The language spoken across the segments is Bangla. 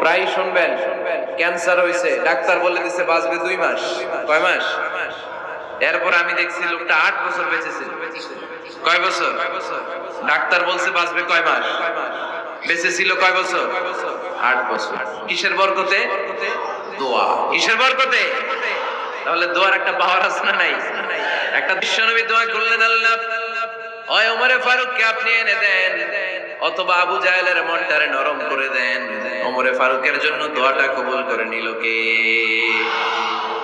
প্রায় শুনবেন ক্যান্সার হয়েছে, ডাক্তার বলে দিছে বাঁচবে 2 মাস। কয় মাস? এরপর আমি দেখছি লোকটা 8 বছর বেঁচেছিল। কয় বছর? ডাক্তার বলছে বাঁচবে কয় মাস, বেঁচে ছিল কয় বছর? 8 বছর। কিসের বরকতে? দোয়া। কিসের বরকতে? তাহলে দোয়ার একটা পাওয়ার আছে না নাই? একটা বিশ্বনবী দোয়া করলেন, আল্লাহ হয় ওমরে ফারুককে আপনি এনে দেন, অথবা আবু জাহেলের মনটারে নরম করে দেন। ওমরে ফারুকের জন্য দোয়াটা কবুল করে নিল কে?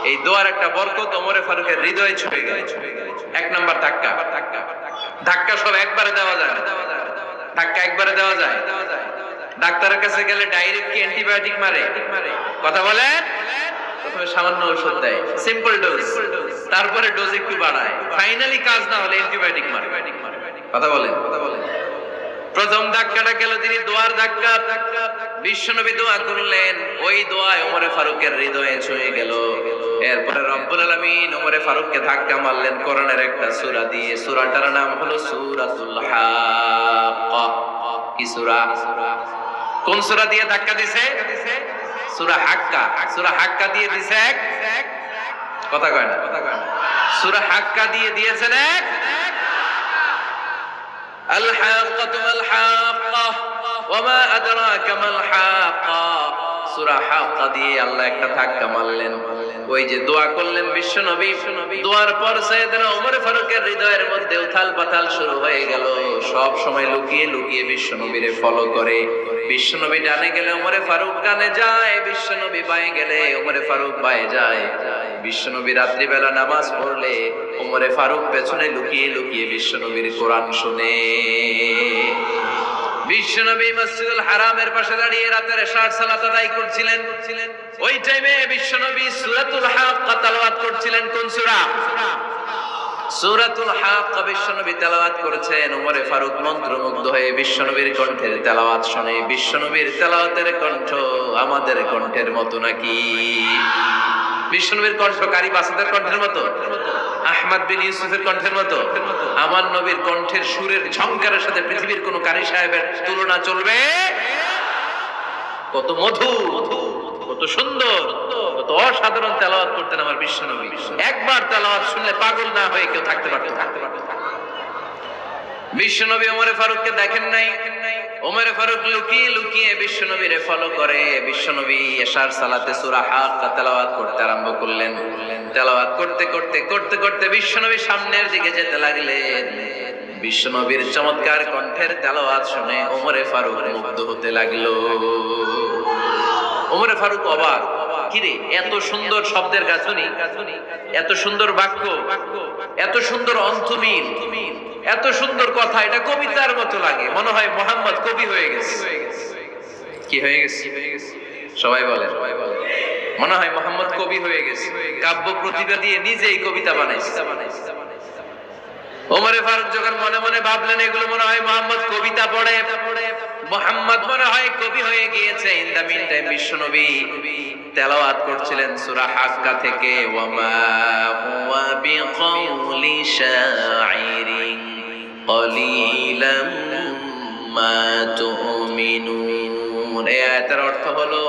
এই দোয়ার একটা বরকত ওমরে ফারুকের হৃদয়ে ছুঁয়ে গেল। 1 নাম্বার ধাক্কা। ধাক্কা সব একবারে দেওয়া যায় না। ধাক্কা একবারে দেওয়া যায়? ডাক্তারের কাছে গেলে ডাইরেক্ট কি অ্যান্টিবায়োটিক মারে? কথা বলেন। প্রথমে সামান্য ওষুধ দেয়, সিম্পল ডোজ, তারপরে ডোজ একটু বাড়ায়, ফাইনালি কাজ না হলে অ্যান্টিবায়োটিক মারে। কথা বলেন। প্রথম ধাক্কাটা গেল তিনি দোয়ার ধাক্কা। বিশ্বনবী দোয়া করলেন, ওই দোয়ায় ওমরে ফারুকের হৃদয়ে ছুঁয়ে গেল। এরপরে রব্বুল আলামিন ওমরে ফারুককে ধাক্কা মারলেন কোরআনের একটা সূরা দিয়ে। সূরাটার নাম হলো সূরাতুল হাক্কা। কি সূরা? কোন সূরা দিয়ে ধাক্কা দিছে? সূরা হাক্কা। সূরা হাক্কা দিয়ে দিছে এক। কথা কয় না। সূরা হাক্কা দিয়ে দিয়েছেন এক। আল হাক্কাতু মাল হাক্কা ওয়া মা আদরাকা মাল হাক্কা। সূরা হাক্কা দিয়ে আল্লাহ একটা ধাক্কা মারলেন। ওই যে দোয়া করলেন বিশ্বনবী, দোয়ার পর সাইয়েদনা ওমর ফারুকের হৃদয়ের মধ্যে উথাল পাতাল শুরু হয়ে গেল। সব সময় লুকিয়ে লুকিয়ে বিশ্বনবীরে ফলো করে। বিশ্বনবী ডানে গেলে ওমরে ফারুক ডানে যায়, বিশ্বনবী বাঁয়ে গেলে ওমরে ফারুক বাঁয়ে যায়। বিশ্বনবী রাত্রি বেলা নামাজ পড়লে ওমরে ফারুক পেছনে লুকিয়ে লুকিয়ে বিশ্বনবীর কোরআন শুনে। বিশ্বনবী মসজিদুল হারামের পাশে দাঁড়িয়ে রাতের এশার সালাত আদায় করছিলেন। ওই টাইমে বিশ্বনবী সূরাতুল হাক্কা তেলাওয়াত করছিলেন। কোন সূরা? সূরাতুল হাক্কা বিশ্বনবী তেলাওয়াত করেছেন। ওমরে ফারুক মন্ত্রমুগ্ধ হয়ে বিশ্বনবীর কণ্ঠের তেলাওয়াত শুনে। বিশ্বনবীর তেলাওয়াতের কণ্ঠ আমাদের কণ্ঠের মতো নাকি? বিশ্বনবীর কণ্ঠ কারি বাসাদের কণ্ঠের মতো? আহমদ বিন ইউসুফের কণ্ঠের মতো? আমার নবীর কণ্ঠের সুরের ঝংকারের সাথে পৃথিবীর কোন কারি সাহেবের তুলনা চলবে? কত মধুর, কত সুন্দর, কত অসাধারণ তেলাওয়াত করতেন আমার বিশ্বনবী। একবার তেলাওয়াত শুনলে পাগল না হয়ে কেউ থাকতে পারত না। বিশ্বনবী ওমরে ফারুককে দেখেন নাই। ওমরে ফারুক লুকিয়ে লুকিয়ে বিশ্বনবীরে ফলো করে। বিশ্বনবী এশার সালাতে সূরা হাক্কা তেলাওয়াত করতে আরম্ভ করলেন। তেলাওয়াত করতে করতে করতে করতে বিশ্বনবী সামনের দিকে যেতে লাগলেন। বিশ্বনবীর চমৎকার কণ্ঠের তেলাওয়াত শুনে ওমরে ফারুক মুগ্ধ হতে লাগলো। ওমরে ফারুক অবাক, কিরে এত সুন্দর শব্দের গাঁথনি, এত সুন্দর বাক্য, এত সুন্দর অন্তমিল, এত সুন্দর কথা, এটা কবিতার মতো লাগে। মনে হয় মুহাম্মদ কবি হয়ে গেছে। কি হয়ে গেছে? সবাই বলে মনে হয় মুহাম্মদ কবি হয়ে গেছে। কাব্য প্রতিভা দিয়ে নিজেই কবিতা বানাইছে। ওমরে ফারুক যখন মনে মনে ভাবলেন এগুলো মনে হয় মুহাম্মদ কবিতা পড়ে, মুহাম্মদ মনে হয় কবি হয়ে গিয়েছে। ইন দা মিন টাইম বিশ্বনবী তেলাওয়াত করছিলেন সূরা হাক্কা থেকে, ওয়া মা হুয়া বিকাউলি শাইরিন ক্বালিলাম মা তুমিনুন। এই আয়াতের অর্থ হলো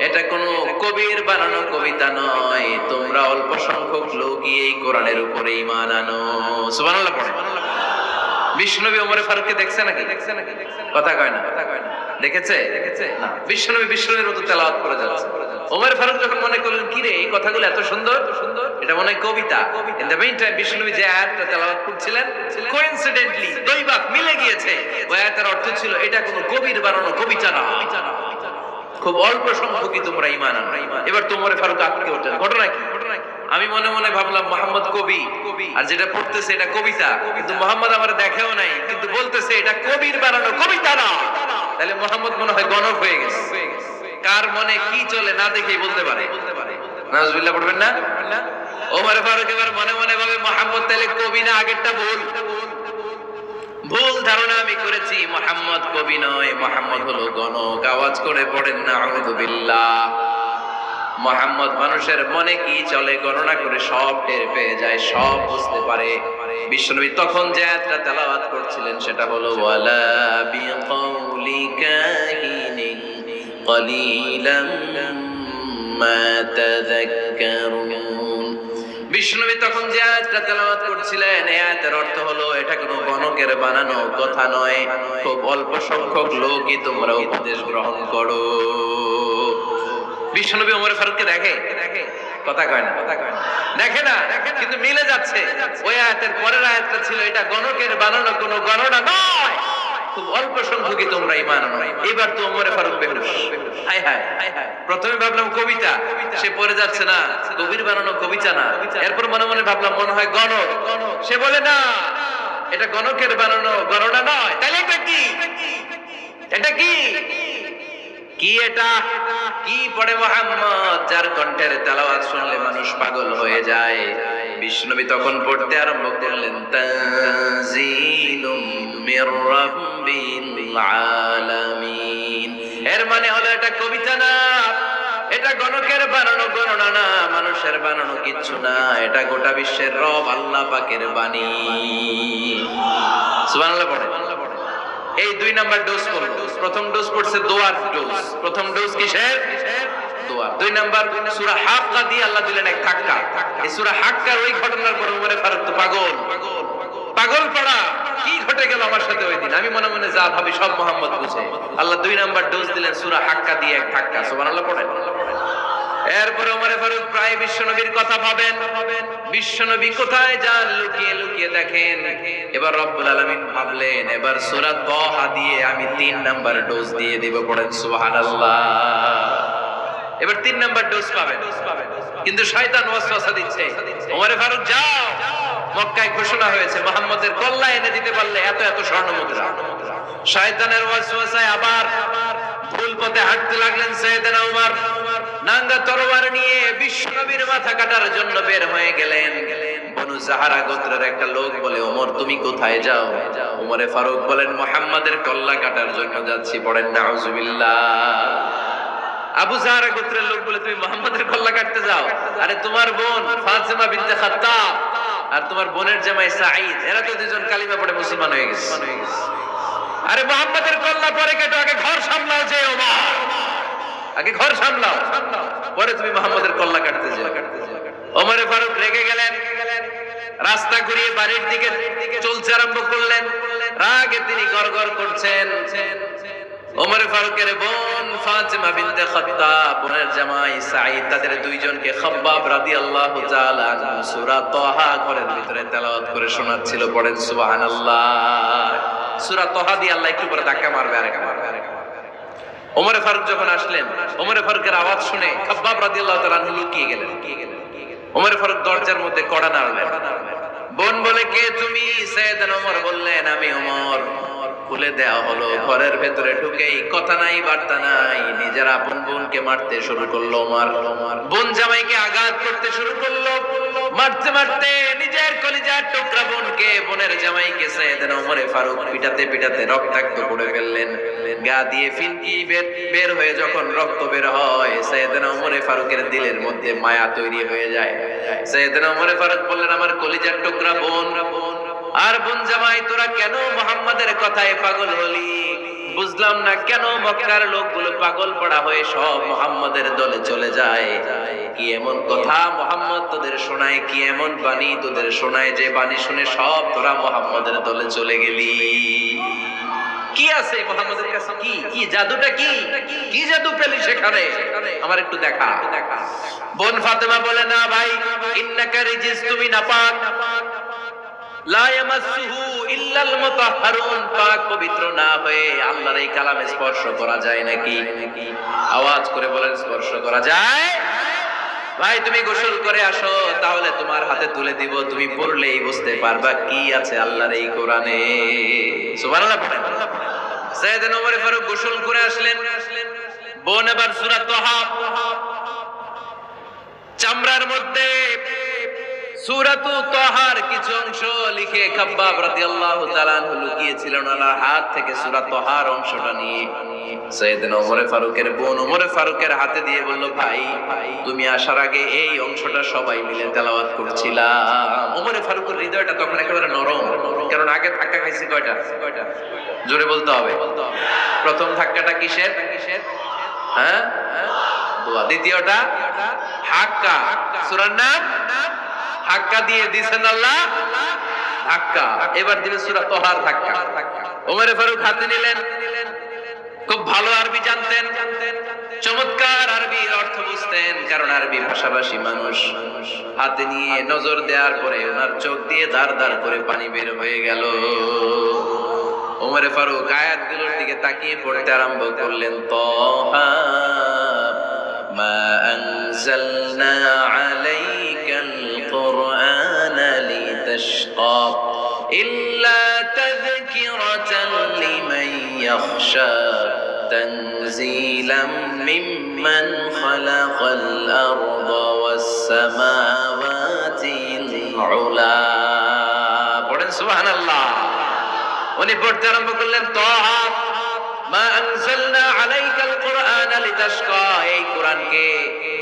এটা কোনো কবির বানানো কবিতা নয়, তোমরা অল্প সংখ্যক লোকই এই কোরআনের উপরে ঈমান আনো। সুবহানাল্লাহ পড়ে। বিশ্বনবী ওমরে ফারুককে দেখছে নাকি? কথা কয় না। দেখেছে? না। বিশ্বনবী বিশ্বনবীর মতো তেলাওয়াত করে যাচ্ছে। ওমর ফারুক যখন মনে করলেন কি রে এই কথাগুলো এত সুন্দর, এটা মনে হয় কবিতা। ইন দ্য মিন টাইম বিশ্বনবী যে আয়াতটা তেলাওয়াত করছিলেন কোইন্সিডেন্টলি দৈবাত মিলে গিয়েছে। ওই আয়াতের অর্থ ছিল এটা কোনো কবির বানানো কবিতা না, খুব অল্প সংখ্যকই তোমরা ঈমান আনো। এবার ওমর ফারুক আটকে ওঠেন। ঘটনা কি? আমি মনে মনে ভাবলাম মুহাম্মদ কবি, আর যেটা পড়তেছে এটা কবিতা, কিন্তু মুহাম্মদ আমার দেখেও নাই, কিন্তু বলতেছে এটা কবির বানানো কবিতা না। তাহলে মুহাম্মদ মনে হয় গণক হয়ে গেছে। কার মনে কি চলে না দেখেই বলতে পারে। নাউজুবিল্লাহ পড়বেন না? ওমর ফারুক এবার মনে মনে ভাবে মুহাম্মদ তাহলে কবি না, আগেরটা ভুল। ভুল ধারণা আমি করেছি, মুহাম্মদ কবি নয়, মুহাম্মদ হলো গণক। আওয়াজ করে পড়েন না আউযু বিল্লাহ। মুহাম্মদ মানুষের মনে কি চলে গণনা করে সব টের পেয়ে যায়, সব বুঝতে পারে। বিশ্বনবী তখন যে আয়াতটা তেলাওয়াত করছিলেন সেটা হলো ওয়ালা বিকাউলি কাহিনিন قليلا ما تذكرون বিষ্ণুবী তখন যে আয়াতটা তেলাওয়াত করছিলেন এই আয়াতের অর্থ হলো এটা কোনো গণকের বানানো কথা নয়, খুব অল্প সংখ্যক লোকই তোমরা উপদেশ গ্রহণ করো। বিষ্ণুবী ওমর ফারুককে দেখে কথা কয় না দেখে না, কিন্তু মিলে যাচ্ছে। ওই আয়াতের পরের আয়াতটা ছিল এটা গণকের বানানো কোনো গণনা নয়, খুব অল্প সংখ্যকই তোমরা ঈমান আনো। এবার তো ওমর ফারুক বেহুশ। হায় হায়, প্রথমে ভাবলাম কবিতা, সে পড়ে যাচ্ছে না কবির বানানো কবিতা না। এরপর মনে মনে ভাবলাম মনে হয় গণক, সে বলে না এটা গণকের বানানো গণনা নয়। তাহলে এটা কি? এটা কি কি এটা কি পড়ে মুহাম্মদ, যার কণ্ঠের তেলাওয়াত শুনলে মানুষ পাগল হয়ে যায়। বিষ্ণুবী তখন পড়তে আরম্ভ করলেন তানজিলুম মির রাব্বিল আলামিন। এর মানে হলো এটা কবিতা না, এটা গণকের বানানো গণনা না, মানুষের বানানো কিচ্ছু না, এটা গোটা বিশ্বের রব আল্লাহ পাকের বাণী। সুবহানাল্লাহ পড়ে। এই 2 নাম্বার ডোজ করলো। প্রথম ডোজ পড়ছে দোয়ার ডোজ। প্রথম ডোজ কিসের? দোয়া। 2 নাম্বার সূরা হাক্কা দিয়ে আল্লাহ দিলেন এক ধাক্কা। এই সূরা হাক্কার ওই ঘটনার পর ওমর ফারুক তো পাগল পড়া। কি ঘটে গেল আমার সাথে ওই দিন? আমি মনে মনে যা ভাবি সব মুহাম্মদ বুঝে। আল্লাহ 2 নাম্বার ডোজ দিলেন সূরা হাক্কা দিয়ে এক ধাক্কা। সুবহানাল্লাহ পড়েন। এরপর ওমর ফারুক প্রায় বিশ্বনবীর কথা ভাবেন, বিশ্বনবী কোথায় যান লুকিয়ে লুকিয়ে দেখেন। এবার রব্বুল আলামিন ভাবলেন এবার সূরা তাহা দিয়ে আমি 3 নাম্বার ডোজ দিয়ে দেব। পড়েন সুবহানাল্লাহ। এবার 3 নাম্বার ডোজ পাবেন, কিন্তু শয়তান ওয়াসওয়াসা দিচ্ছে ওমর ফারুক যাও, মক্কায় ঘোষণা হয়েছে মুহাম্মদের কল্লা এনে দিতে পারলে এত এত স্বর্ণ মুদ্রা। শয়তানের ওয়াসওয়াসায় আবার ভুল পথে হাঁটতে লাগলেন সাইয়েদনা ওমর। নাঙ্গা তরবারি নিয়ে বিশ্বনবীর মাথা কাটার জন্য বের হয়ে গেলেন। বনু জাহারা গোত্রের একটা লোক বলে ওমর তুমি কোথায় যাও? ওমরে ফারুক বলেন মুহাম্মাদের কল্লা কাটার জন্য যাচ্ছি। পড়েন নাউজুবিল্লাহ। আবু জাহরা গোত্রের লোক বলে তুমি মুহাম্মাদের কল্লা কাটতে যাও? আরে তোমার বোন ফাতিমা বিনতে খাত্তাব আর তোমার বোনের জামাই সাঈদ, এরা তো দুজন কালিমা পড়ে মুসলমান হয়ে গেছে। আরে মুহাম্মাদের কল্লা পরে কেটো, আগে ঘর সামলাও। যে ওমর আগে ঘর সামলাও, পরে তুমি মুহাম্মাদের কল্লা কাটতে যাও। ওমরে ফারুক রেগে গেলেন, রাস্তা ঘুরিয়ে বাড়ির দিকে চলতে আরম্ভ করলেন। রাগে তিনি গড়গড় করছেন। ওমরে ফারুকের বোন ফাতিমা বিনতে খাত্তাব, বোনের জামাই সাঈদ, তাদের দুইজনকে খাব্বাব রাদিয়াল্লাহু তাআলা সূরা তাহা ঘরের ভিতরে তেলাওয়াত করে শোনাচ্ছিল। পড়েন সুবহানাল্লাহ। সূরা তাহা দিয়ে আল্লাহ একটু পরে ধাক্কা মারবে, আরেকটা মারবে। ওমরে ফারুক যখন আসলেন, ওমরে ফারুকের আওয়াজ শুনে খাব্বাব রাদিয়াল্লাহু তাআলা লুকিয়ে গেলেন। ওমরে ফারুক দরজার মধ্যে কড়া নাড়লেন। বোন বলে কে তুমি? সাইয়েদনা ওমর বললেন আমি ওমর। খুলে দেওয়া হলো। ঘরের ভেতরে ঢুকেই কথা নাই বার্তা নাই, নিজের আপন বোনকে মারতে শুরু করলো ওমর। বোন জামাইকে আঘাত করতে শুরু করলো। মারতে মারতে নিজের কলিজার টুকরা বোনকে, বোনের জামাইকে সাইয়েদনা ওমরে ফারুক পিটাতে পিটাতে রক্তাক্ত করে ফেললেন। গা দিয়ে ফিনকি বের হয়ে যখন রক্ত বের হয়, সাইয়েদনা ওমরে ফারুকের দিলের মধ্যে মায়া তৈরি হয়ে যায়। সাইয়েদনা ওমরে ফারুক বললেন আমার কলিজার টুকরা বোন আর বোন জামাই, তোরা কেন মুহাম্মাদের কথায় পাগল হলি? বুঝলাম না কেন মক্কার লোকগুলো পাগল পড়া হয়ে সব মুহাম্মাদের দলে চলে যায়। কি এমন কথা মুহাম্মদ তোদের শোনায়? কি এমন বাণী তোদের শোনায় যে বাণী শুনে সব তোরা মুহাম্মাদের দলে চলে গেলি? কি আছে মুহাম্মাদের কাছে? কি কি জাদুটা? কি কি জাদু পেলি সেখানে? আমার একটু দেখা। বোন ফাতেমা বলে না ভাই, ইন্নাকা রিজিস, তুমি নাপাক। লা ইয়ামাসসুহু ইল্লাল মুতাহহারুন, পাক পবিত্র না হয়ে আল্লাহর এই কালামে স্পর্শ করা যায় নাকি? আওয়াজ করে বলেন স্পর্শ করা যায়? ভাই তুমি গোসল করে আসো, তাহলে তোমার হাতে তুলে দিব, তুমি পড়লেই বুঝতে পারবা কি আছে আল্লাহর এই কোরআনে। সুবহানাল্লাহ। সাইয়েদনা ওমর ফারুক গোসল করে আসলেন। বোন এবার সূরা তাহা চামড়ার মধ্যে সূরাতু তাহার কিছু অংশ লিখে খাব্বাব রাদিয়াল্লাহু তাআলা আনহু লুকিয়েছিলেন ওনার হাত থেকে সূরা তাহার অংশটা নিয়ে সাইয়েদনা ওমর ফারুকের বোন ওমর ফারুকের হাতে দিয়ে বলল ভাই তুমি আসার আগে এই অংশটা সবাই মিলে তেলাওয়াত করছিলাম। ওমর ফারুকের হৃদয়টা তখন একেবারে নরম, কারণ আগে ধাক্কা খাইছি কয়টা? জোরে বলতে হবে। প্রথম ধাক্কাটা কিসের? হ্যাঁ দোয়া। দ্বিতীয়টা হাক্কা, সূরার নাম হাক্কা দিয়ে দিয়েছেন আল্লাহ ধাক্কা। এবার দিলেন সূরা তোহার ধাক্কা। ওমর ফারুক হাতে নিলেন, খুব ভালো আরবি জানতেন, চমৎকার আরবির অর্থ বুঝতেন, কারণ আরবি ভাষাভাষী মানুষ। হাতে নিয়ে নজর দেওয়ার পরে ওনার চোখ দিয়ে দার দার করে পানি বের হয়ে গেল। ওমর ফারুক আয়াতগুলোর দিকে তাকিয়ে পড়তে আরম্ভ করলেন, তাহা মা আনজালনা আলাইকাল কুরআনা লিতাশকা ইল্লা তাযকিরাতান লিমান ইয়াখশা তানজিলাম মিম্মান খালাকাল আরদা ওয়াস সামাওয়াতিল উলা। পড়েন সুবহানাল্লাহ। উনি পড়তে আরম্ভ করলেন, তাহা মা আনজালনা আলাইকাল কুরআনা লিতাশকা, এই কোরআনকে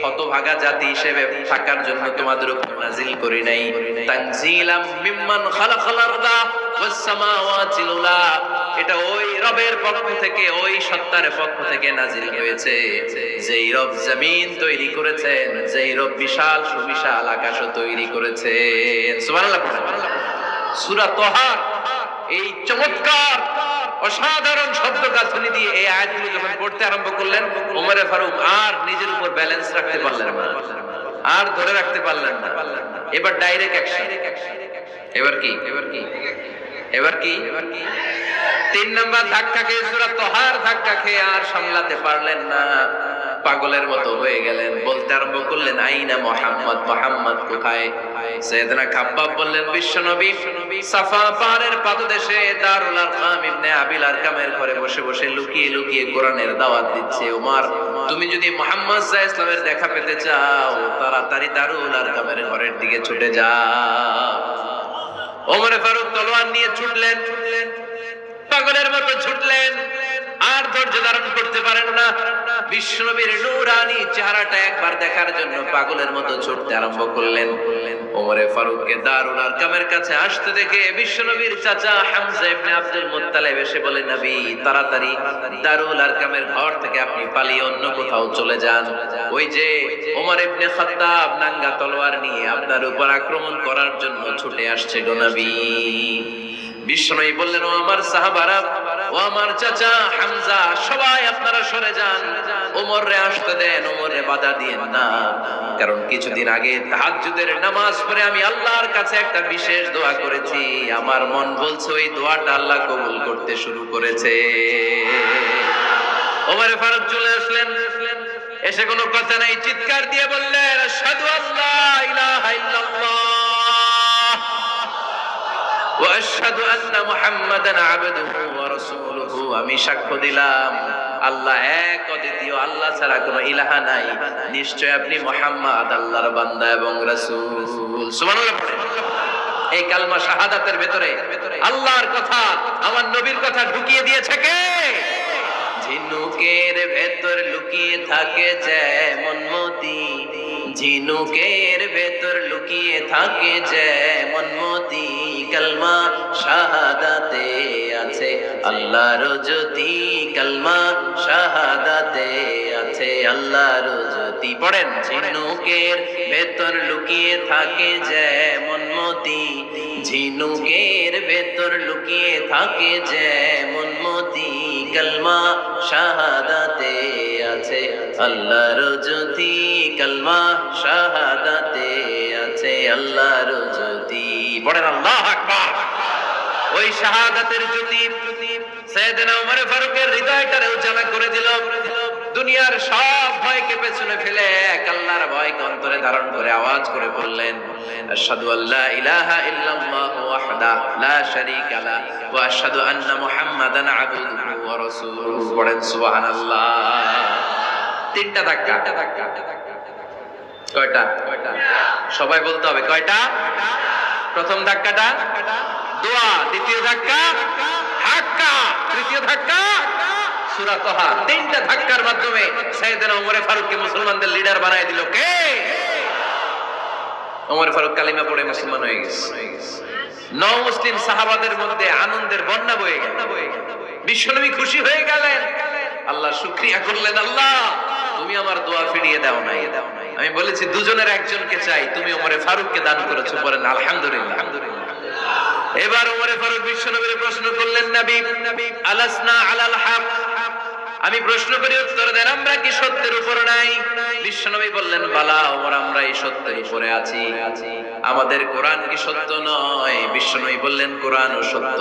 হতভাগা জাতি হিসেবে থাকার জন্য তোমাদের উপর নাজিল করি নাই। তানজিলাম মিম্মান খালাকাল আরদা ওয়াস সামাওয়াতিল উলা, এটা ওই রবের পক্ষ থেকে, ওই সত্তার পক্ষ থেকে নাজিল হয়েছে যেই রব জমিন তৈরি করেছেন, যেই রব বিশাল সুবিশাল আকাশও তৈরি করেছেন। সুবহানাল্লাহ। সূরা তোহার এই চমৎকার অসাধারণ শব্দ গাঁথনি দিয়ে এই আয়াতগুলো যখন পড়তে আরম্ভ করলেন, ওমর ফারুক আর নিজের উপর ব্যালেন্স রাখতে পারলেন না, আর ধরে রাখতে পারলেন না। এবার ডাইরেক্ট অ্যাকশন। এবার কি? তিন নাম্বার ধাক্কা খেয়ে, সূরা তোহার ধাক্কা খেয়ে আর সামলাতে পারলেন না, পাগলের মতো হয়ে গেলেন। বলতে আরম্ভ করলেন, আইনা মুহাম্মদ, মুহাম্মদ কোথায়? সাইয়েদনা খাব্বাব বললেন, বিশ্বনবী সাফা পাহাড়ের পাদদেশে দারুল আরকাম ইবনে আবিল আরকামের ঘরে বসে বসে লুকিয়ে লুকিয়ে কোরআনের দাওয়াত দিচ্ছে। ওমর, তুমি যদি মুহাম্মদ সাল্লাল্লাহু আলাইহি ওয়াসাল্লামের দেখা পেতে চাও, তাড়াতাড়ি দারুল আরকামের ঘরের দিকে ছুটে যাও। ওমর ফারুক তলোয়ার নিয়ে ছুটলেন, পাগলের মতো ছুটলেন, আর ধৈর্য ধারণ করতে পারেন না। বিশ্বনবীর নূরানি চেহারাটা একবার দেখার জন্য পাগলের মতো ছুটতে আরম্ভ করলেন। ওমর ফারুককে দারুল আরকামের কাছে আসতে দেখে বিশ্বনবীর চাচা হামজা ইবনে আব্দুল মুত্তালিব এসে বলে, নবী তাড়াতাড়ি দারুল আরকামের ঘর থেকে আপনি পালিয়ে অন্য কোথাও চলে যান। ওই যে ওমর ইবনে খাত্তাব নাঙ্গা তলোয়ার নিয়ে আপনার উপর আক্রমণ করার জন্য ছুটে আসছে গো নবী। বিশ্বনবী বললেন, ও আমার সাহাবারা, ও আমার চাচা হামজা, সবাই আপনারা সরে যান, ওমরে আসতে দেন, ওমরে বাধা দিয়েন না। কারণ কিছুদিন আগে তাহাজ্জুদের নামাজ পড়ে আমি আল্লাহর কাছে একটা বিশেষ দোয়া করেছি, আমার মন বলছে ওই দোয়াটা আল্লাহ কবুল করতে শুরু করেছে। ওমরে ফারুক চলে আসলেন, এসে কোনো কথা নাই, চিৎকার দিয়ে বললেন, আশহাদু আল্লা ইলাহা ইল্লাল্লাহ ওয়া আশহাদু আন্না মুহাম্মাদান আবদুহু ওয়া রাসূলুহু, আমি সাক্ষ্য দিলাম আল্লাহ এক, অদ্বিতীয়, আল্লাহ ছাড়া কোনো ইলাহা নাই, নিশ্চয় আপনি মুহাম্মদ আল্লাহর বান্দা এবং রাসূল। সুবহানাল্লাহ। এই কালমা শাহাদাতের ভেতরে আল্লাহর কথা, আমার নবীর কথা ঢুকিয়ে দিয়েছে কে? ঝিনুকের ভেতর লুকিয়ে থাকে যেমন মতি, ঝিনুকের ভেতর লুকিয়ে থাকে যেমন মতি, কালমা শাহাদাতে আছে আল্লাহর জ্যোতি, কালমা শাহাদাতে আছে আল্লাহর জ্যোতি। পড়েন, ঝিনুকের ভেতর লুকিয়ে থাকে যেমন মতি, ঝিনুকের ভেতর লুকিয়ে থাকে যেমন মতি, কালমা শাহাদাতে আছে আল্লাহর জ্যোতি, কালমা শাহাদাতে আছে আল্লাহর জ্যোতি। পড়েন আল্লাহু আকবার। ওই শাহাদাতের জ্যোতি সাইয়েদনা ওমর ফারুকের হৃদয়টারে উজালা করে দিল। দুনিয়ার সব ভয়কে পেছনে ফেলে এক আল্লাহর ভয়কে অন্তরে ধারণ করে আওয়াজ করে বললেন, আশহাদু আল্লা ইলাহা ইল্লাল্লাহু ওয়াহদাহু লা শারীকা লাহু ওয়া আশহাদু আন্না মুহাম্মাদান আবদুহু ওয়া রাসূলুহু। পড়েন সুবহানাল্লাহ। তিনটা ধাক্কা। কয়টা? সবাই বলতে হবে কয়টা? প্রথম ধাক্কাটা দোয়া, দ্বিতীয় ধাক্কা হাক্কা, তৃতীয় ধাক্কা সূরা তোহা। তিনটা ধাক্কার মাধ্যমে সাইয়েদনা ওমর ফারুককে মুসলমানদের লিডার বানায় দিল কে? ওমর ফারুক কালিমা পড়ে মুসলমান হয়ে গেছে। নও মুসলিম সাহাবাদের মধ্যে আনন্দের বন্যা বয়ে গেল। বিশ্বনবী খুশি হয়ে গেলেন, আল্লাহ শুকরিয়া করলেন, আল্লাহ তুমি আমার দোয়া ফিরিয়ে দাও নাই। আমি বলেছি দুজনের একজনকে চাই, তুমি ওমরে ফারুককে দান করেছো, বলেন আলহামদুলিল্লাহ। এবার ওমরে ফারুক বিশ্বনবীর প্রশ্ন করলেন, নবী আলাসনা আলাল হক, আমি প্রশ্ন করি উত্তর দেন, আমরা কি সত্যের উপর নাই? বিশ্বনবী বললেন, বালা ওমর, আমরা এই সত্যের উপরে আছি। আমাদের কোরআন কি সত্য নয়? বিশ্বনবী বললেন, কোরআনও সত্য।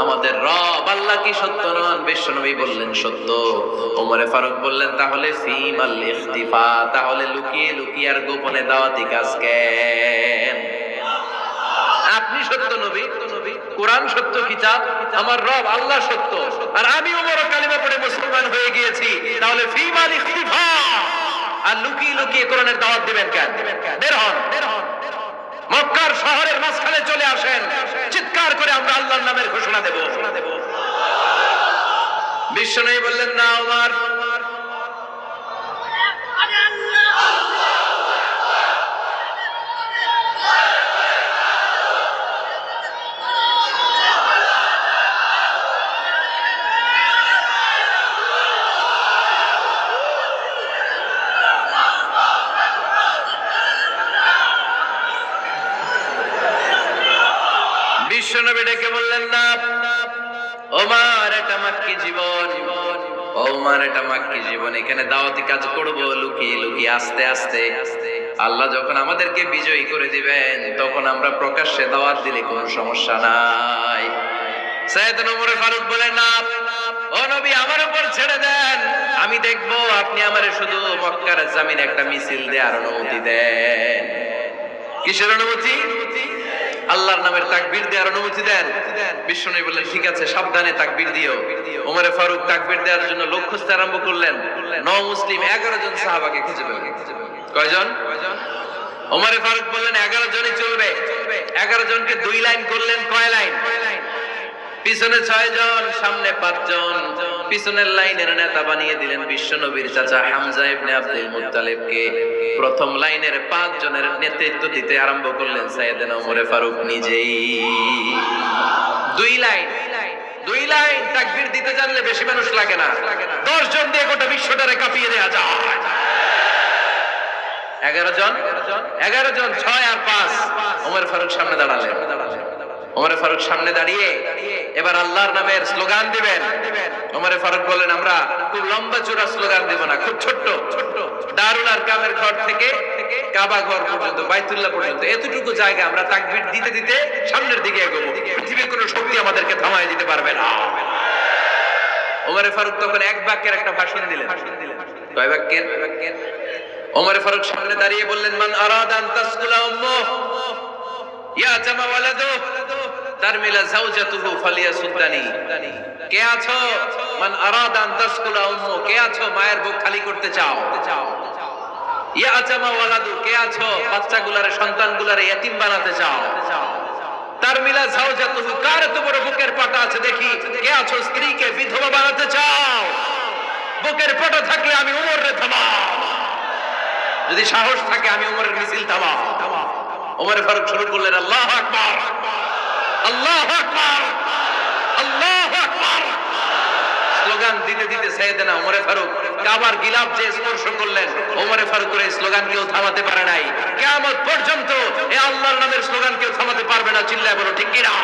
আমাদের রব আল্লাহ কি সত্য নন? বিশ্বনবী বললেন, সত্য। ওমরে ফারুক বললেন, তাহলে ফিমাল ইখতিফা, তাহলে লুকিয়ে লুকিয়ে আর গোপনে দাওয়াতি কাজ কেন? আপনি সত্য নবী, কোরআন সত্য কিতাব, আমার রব আল্লাহ সত্য, আর আমি ওমর কালিমা পড়ে মুসলমান হয়ে গিয়েছি, তাহলে ফিমাল ইখতিফা, আর লুকিয়ে লুকিয়ে কোরআনের দাওয়াত দিবেন কেন? বের হন, মক্কার শহরের মাঝখানে চলে আসেন, চিৎকার করে আমরা আল্লাহর নামের ঘোষণা দেব। বিশ্বনবী বললেন, না ওমর, বিশ্বনবী ডেকে বললেন, না ওমর, এটা মাক্কি জীবন, ওমর এটা মাক্কি জীবন, এখানে দাওয়াতি কাজ করব লুকিয়ে লুকিয়ে, আস্তে আস্তে। আল্লাহ যখন আমাদেরকে বিজয়ী করে দিবেন, তখন আমরা প্রকাশ্যে দাওয়াত দিলে কোনো সমস্যা নাই। সাইয়েদনা ওমর ফারুক বলেন, না ও নবী, আমার উপর ছেড়ে দেন, আমি দেখব আপনি আমারে শুধু মক্কার জমিনে একটা মিছিল দেওয়ার অনুমতি দেন। কিসের অনুমতি? আল্লাহর নামের তাকবীর দেওয়ার অনুমতি দেন। বিশ্বনবী বললেন, ঠিক আছে, সাবধানে তাকবীর দিও। ওমরে ফারুক তাকবীর দেওয়ার জন্য লোক খুঁজতে আরম্ভ করলেন। মুসলিম 11 জন সাহাবাকে খুঁজে পেলেন। কয়জন? ওমরে ফারুক বললেন, 11 জনই চলবে। 11 জনকে 2 লাইন করলেন। কয় লাইন? পিছনে 6 জন, সামনে 5 জন। পিছনের লাইনের নেতা বানিয়ে দিলেন বিশ্বনবীর চাচা হামজা ইবনে আব্দুল মুত্তালিবকে। প্রথম লাইনের 5 জনের নেতৃত্ব দিতে আরম্ভ করলেন সাইয়েদনা ওমরে ফারুক নিজেই। 2 লাইন তাকবীর দিতে জানলে বেশি মানুষ লাগে না, 10 জন দিয়ে গোটা বিশ্বটারে কাঁপিয়ে দেয়া যায়। 11 জন, 6 আর 5। ওমর ফারুক সামনে দাঁড়ালেন। ওমরে ফারুক সামনে দাঁড়িয়ে এবার আল্লাহর নামের স্লোগান দিবেন। ওমরে ফারুক বলেন, আমরা খুব লম্বা চূড়া স্লোগান দেব না, খুব ছোট্ট। দারুল আরকামের ঘর থেকে কাবা ঘর পর্যন্ত, বাইতুল্লাহ পর্যন্ত, এতটুকু জায়গা আমরা তাকবীর দিতে দিতে সামনের দিকে এগোবো। পৃথিবীর কোনো শক্তি আমাদেরকে থামায় দিতে পারবে না। ওমরে ফারুক তখন এক বাক্যের একটা ভাষণ দিলেন। কয় বাক্যের? ওমরে ফারুক সামনে দাঁড়িয়ে বললেন, মান আরাদা আন তাসকুলা উম্মুহ ইয়া জামা ওয়ালাদু তারমিলা যাওজাতুহু ফালিয়াসুদ্দানি। কে আছো? মান আরাদা আন তাসকুলা উম্মু, কে আছো মায়ের বুক খালি করতে চাও? ইয়া জামা ওয়ালাদু, কে আছো বাচ্চাগুলারে, সন্তানগুলারে ইতিম বানাতে চাও? তারমিলা যাওজাতুহু, কার এত বড় বুকের পাটা আছে দেখি, কে আছো স্ত্রীকে বিধবা বানাতে চাও? বুকের পাটা থাকলে আমি ওমরে থামাও, যদি সাহস থাকে আমি ওমরের মিছিল থামাও। ওমর ফারুক শুরু করলেন, আল্লাহু আকবার, আল্লাহু আকবার, আল্লাহু আকবার। স্লোগান দিতে দিতে সাইয়েদনা ওমর ফারুক কাবার গিলাফ যে স্পর্শ করলেন, ওমর ফারুকের এই স্লোগান কেউ থামাতে পারে নাই। কিয়ামত পর্যন্ত এই আল্লাহর নামের স্লোগান কেউ থামাতে পারবে না। চিল্লায় বলো ঠিক কিনা?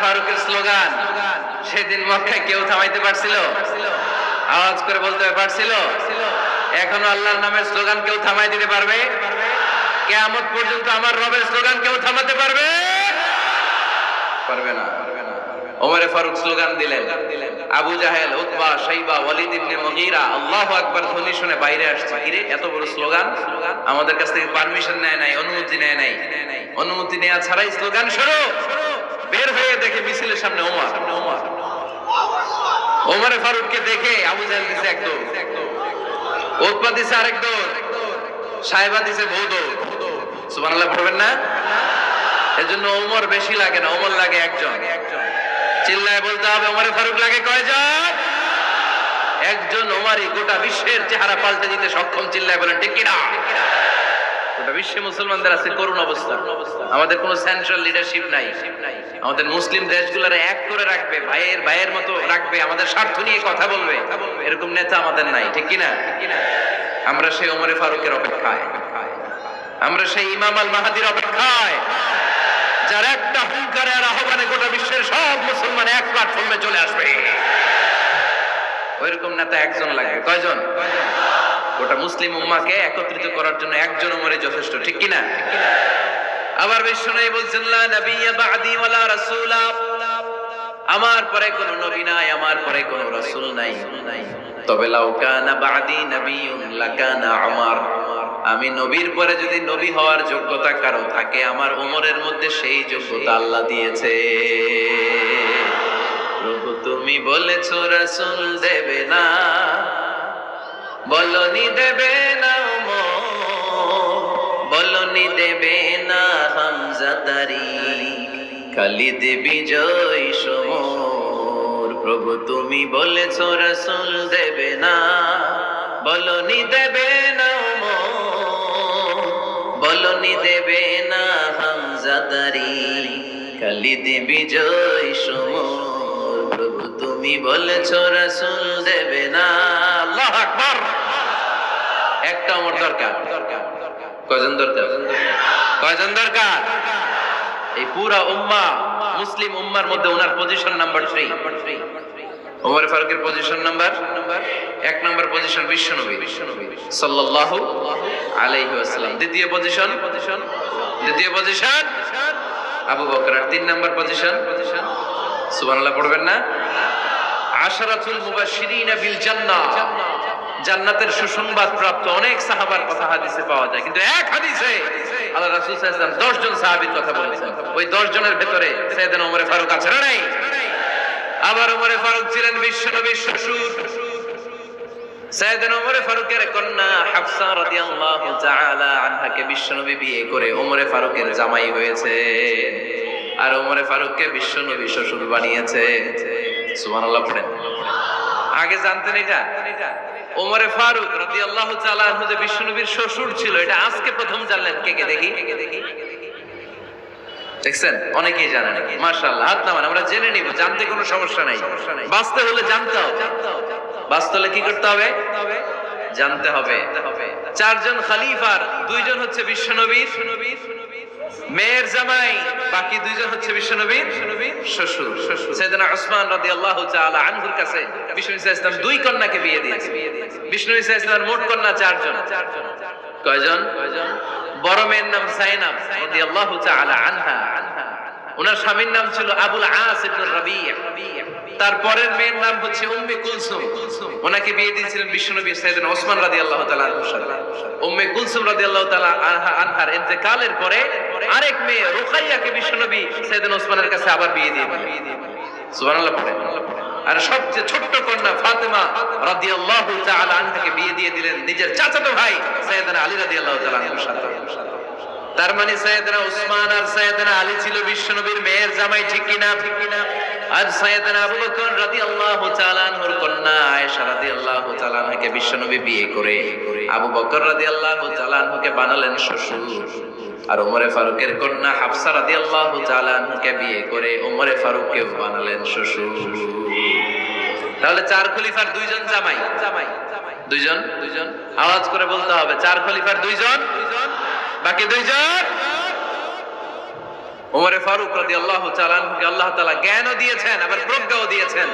ফারুকের স্লোগান সেদিন মক্কায় কেউ থামাইতে পারছিল? আওয়াজ করে বলতে পারছিল? এখনো আল্লাহর নামের স্লোগান কেউ থামাই দিতে পারবে? কিয়ামত পর্যন্ত আমার রবের স্লোগান কেউ থামাতে পারবে? পারবে না। ওমর ফারুক স্লোগান দিলেন। আবু জাহেল, উতবা, শাইবা, ওয়ালিদ ইবনে মুগীরা আল্লাহু আকবার ধ্বনি শুনে বাইরে আসছে। কিরে, এত বড় স্লোগান! আমাদের কাছ থেকে পারমিশন নেয় নাই, অনুমতি নেয় নাই। অনুমতি নেওয়া ছাড়াই স্লোগান শুরু। বের হয়ে দেখে মিছিলের সামনে ওমর। ওমরে ফারুককে দেখে আবু জাহেল দিছে এক দৌড়, উতবা দিছে আরেক দৌড়, সাহেবা দিছে বহু দৌড়। সুবহানাল্লাহ পড়বেন না? এজন্য ওমর বেশি লাগে না, ওমর লাগে একজন। চিল্লায় বলতে হবে ওমরে ফারুক লাগে কয়জন? একজন। ওমরই গোটা বিশ্বের চেহারা পাল্টে দিতে সক্ষম। চিল্লায় বলেন ঠিক কিনা? গোটা বিশ্বে মুসলমানদের আছে করুণ অবস্থা। আমাদের কোনো সেন্ট্রাল লিডারশিপ নাই। আমাদের মুসলিম দেশগুলোর এক করে রাখবে, ভাইয়ের ভাইয়ের মতো রাখবে, আমাদের স্বার্থ নিয়ে কথা বলবে, এরকম নেতা আমাদের নাই। ঠিক কিনা? আমরা সেই ওমরে ফারুকের অপেক্ষায়, আমরা সেই ইমাম আল মাহাদির অপেক্ষায়, যার একটা হুঙ্কারে আর আহ্বানে গোটা বিশ্বের সব মুসলমান এক প্ল্যাটফর্মে চলে আসবে। ওইরকম নেতা একজন লাগবে। কয়জন? গোটা মুসলিম উম্মাহকে একত্রিত করার জন্য একজন ওমরই যথেষ্ট। ঠিক কিনা? আবার বিশ্বনবী বলছেন লা নাবিয়্যা বা'দি ওয়ালা রাসূলা, আমার পরে কোনো নবী নাই, আমার পরে কোনো রাসূল নাই। তবে লাউ কানা বা'দি নাবিয়্যুন লাকানা উমর, আমি নবীর পরে যদি নবী হওয়ার যোগ্যতা কারো থাকে, আমার ওমরের মধ্যে সেই যোগ্যতা আল্লাহ দিয়েছে। প্রভু তুমি বলেছো রাসূল দেবে না, বলনি দেবে না ওমর, বলনি দেবে না হামজা তারি, খালিদ বিজয় সমর। প্রভু তুমি বলেছো রাসূল দেবে না, বলনি দেবে না ওমর, বলনি দেবে না হামজা তারি, খালিদ বিজয় সমর। প্রভু তুমি বলেছো রাসূল দেবে না। আল্লাহু আকবার। একটা ওমর দরকার। কয়জন দরকার? কয়জন দরকার? এই পুরা উম্মাহ, মুসলিম উম্মার মধ্যে ওনার পজিশন নাম্বার 3। ওমর ফারুকের পজিশন নাম্বার 1 নাম্বার পজিশন বিশ্বনবী সাল্লাল্লাহু আলাইহি ওয়াসাল্লাম। দ্বিতীয় পজিশন আবু বকর। আর 3 নাম্বার পজিশন সুবহানাল্লাহ পড়বেন না? আশরাতুল মুবাশশিরিনা বিল জান্নাহ, জান্নাতের সুসংবাদ প্রাপ্ত অনেক সাহাবার কথা হাদিসে পাওয়া যায়, কিন্তু এক হাদিসে আল্লাহ রাসূল সাল্লাল্লাহু আলাইহি ওয়াসাল্লাম 10 জন সাহাবীর কথা বলেছেন। ওই 10 জনের ভেতরে সাইয়েদনা ওমর ফারুক আছে না নাই? আবার ওমর ফারুক ছিলেন বিশ্বনবীর শ্বশুর। সাইয়েদনা ওমর ফারুকের কন্যা হাফসা রাদিয়াল্লাহু তাআলা আনহাকে বিশ্বনবী বিয়ে করে ওমর ফারুকের জামাই হয়েছে, আর ওমর ফারুককে বিশ্বনবী শ্বশুর বানিয়েছে। সুবহানাল্লাহ পড়েন। আগে জানতেন এটা? ওমর ফারুক রাদিয়াল্লাহু তাআলা আনহু যে বিশ্বনবীর শ্বশুর ছিল, এটা আজকে প্রথম জানলেন। কে কে দেখি? দেখছেন? অনেকেই জানেন। মাশাআল্লাহ, হাত নামান, আমরা জেনে নিব। জানতে কোনো সমস্যা নাই, বাঁচতে হলে জানতে হবে। বাঁচতে হলে কি করতে হবে? জানতে হবে। 4 জন খলিফার 2 জন হচ্ছে বিশ্বনবীর মেয়ের জামাই, বাকি 2 জন হচ্ছে বিশ্বনবীর শ্বশুর। সাইয়েদনা উসমান রাদিয়াল্লাহু তাআলা আনহুর কাছে বিশ্বনবী সাল্লাল্লাহু আলাইহি ওয়াসাল্লাম 2 কন্যাকে বিয়ে দিয়েছেন। বিশ্বনবী সাল্লাল্লাহু আলাইহি ওয়াসাল্লামের মোট কন্যা 4 জন। কয়জন? বড় মেয়ের নাম যায়েনব রাদিয়াল্লাহু তাআলা আনহা, ওনার স্বামীর নাম ছিল আবুল আস ইবনে রাবি'। তারপরের মেয়ের নাম হচ্ছে উম্মে কুলসুম, ওনাকে বিয়ে দিয়েছিলেন বিশ্বনবী সাইয়েদনা ওসমান রাদিয়াল্লাহু তাআলা আনহুর সাথে। উম্মে কুলসুম রাদিয়াল্লাহু তাআলা আনহার ইন্তেকালের পরে আরেক মেয়ে রুকাইয়াকে বিশ্বনবী সাইয়েদনা ওসমানের কাছে আবার বিয়ে দিয়েছেন। সুবহানাল্লাহ পড়েন। আর সবচেয়ে ছোট্ট কন্যা ফাতেমা রাদিয়াল্লাহু তাআলা আনহাকে বিয়ে দিয়ে দিলেন নিজের চাচাতো ভাই সাইয়েদনা আলী রাদিয়াল্লাহু তাআলা আনহুর সাথে। তার মানে সাইয়েদনা উসমান আর সাইয়েদনা আলী ছিল বিশ্বনবীর মেয়ের জামাই। ঠিক কিনা? আর সাইয়েদনা আবু বকর রাদিয়াল্লাহু তাআলা আনহুর কন্যা আয়েশা রাদিয়াল্লাহু তাআলা আনহাকে বিশ্বনবী বিয়ে করে আবু বকর রাদিয়াল্লাহু তাআলা আনহুকে বানালেন শ্বশুর। আর ওমর ফারুকের কন্যা হাফসা রাদিয়াল্লাহু তাআলা আনহাকে বিয়ে করে ওমর ফারুককে বানালেন শ্বশুর। তাহলে 4 খলিফার 2 জন জামাই। 2 জন আওয়াজ করে বলতে হবে, 4 খলিফার 2 জন, বাকি 2 জন। ওমর ফারুক রাদিয়াল্লাহু তাআলা আনহুকে আল্লাহ তাআলা জ্ঞানও দিয়েছেন, আবার প্রজ্ঞাও দিয়েছেন।